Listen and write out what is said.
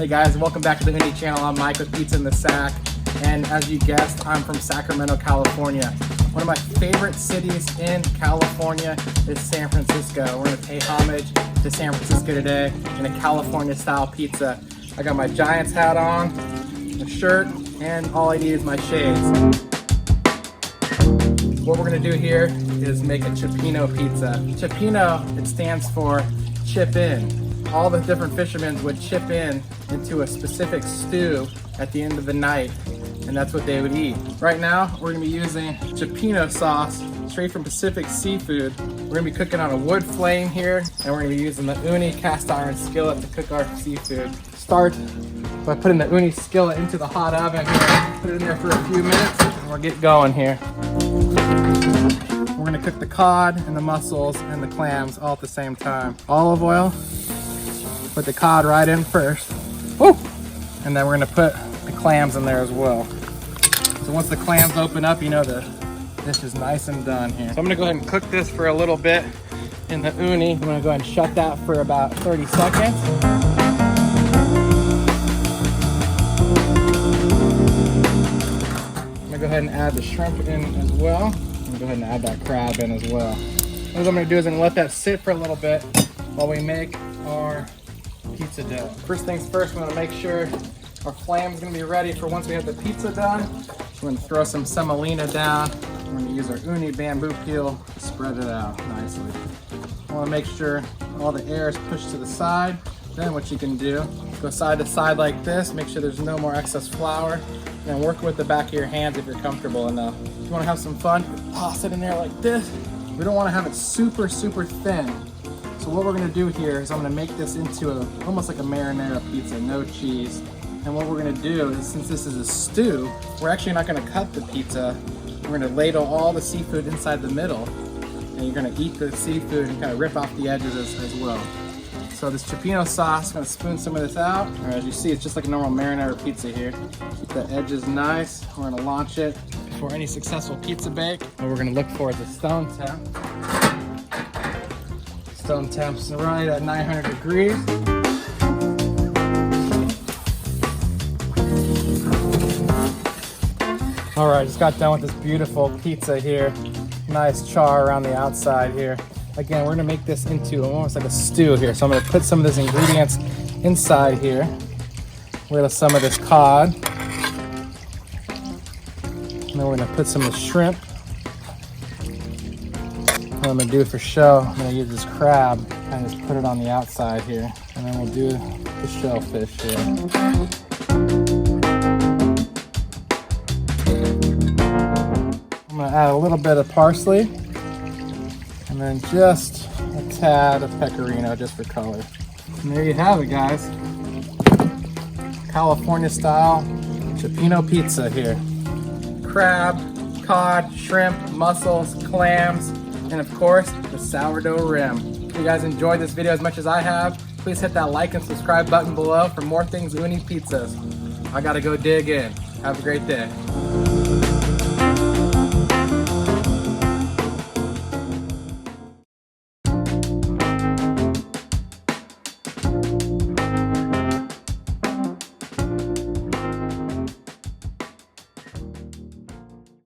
Hey guys, welcome back to the Ooni channel. I'm Mike with Pizza in the Sack. And as you guessed, I'm from Sacramento, California. One of my favorite cities in California is San Francisco. We're gonna pay homage to San Francisco today in a California style pizza. I got my Giants hat on, a shirt, and all I need is my shades. What we're gonna do here is make a Cioppino pizza. Cioppino, it stands for chip in. All the different fishermen would chip in into a specific stew at the end of the night, and that's what they would eat. Right now, we're gonna be using Cioppino sauce straight from Pacific Seafood. We're gonna be cooking on a wood flame here, and we're gonna be using the Ooni cast iron skillet to cook our seafood. Start by putting the Ooni skillet into the hot oven here. Put it in there for a few minutes, and we'll get going here. We're gonna cook the cod and the mussels and the clams all at the same time. Olive oil. Put the cod right in first. Woo! And then we're gonna put the clams in there as well. So once the clams open up, you know the dish is nice and done here. So I'm gonna go ahead and cook this for a little bit in the Ooni. I'm gonna go ahead and shut that for about 30 seconds. I'm gonna go ahead and add the shrimp in as well. I'm gonna go ahead and add that crab in as well. What I'm gonna do is I'm gonna let that sit for a little bit while we make our pizza dough. First things first, we're gonna make sure our flame's gonna be ready for once we have the pizza done. We're gonna throw some semolina down. We're gonna use our Ooni bamboo peel to spread it out nicely. I wanna make sure all the air is pushed to the side. Then what you can do, go side to side like this, make sure there's no more excess flour, and work with the back of your hands if you're comfortable enough. If you wanna have some fun, toss it in there like this. We don't wanna have it super, super thin. So what we're gonna do here is I'm gonna make this into almost like a marinara pizza, no cheese. And what we're gonna do is, since this is a stew, we're actually not gonna cut the pizza. We're gonna ladle all the seafood inside the middle, and you're gonna eat the seafood and kind of rip off the edges as well. So this Cioppino sauce, I'm gonna spoon some of this out. All right, as you see, it's just like a normal marinara pizza here. Keep the edges nice. We're gonna launch it for any successful pizza bake. What we're gonna look for is a stone temp. Stone temp's right at 900 degrees. All right, just got done with this beautiful pizza here. Nice char around the outside here. Again, we're gonna make this into almost like a stew here. So I'm gonna put some of these ingredients inside here. We're gonna some of this cod. And then we're gonna put some of the shrimp. What I'm gonna do for show, I'm gonna use this crab and just put it on the outside here. And then we'll do the shellfish here. I'm gonna add a little bit of parsley and then just a tad of pecorino just for color. And there you have it, guys. California style Cioppino pizza here. Crab, cod, shrimp, mussels, clams, and of course, the sourdough rim. If you guys enjoyed this video as much as I have, please hit that like and subscribe button below for more things Ooni pizzas. I gotta go dig in. Have a great day.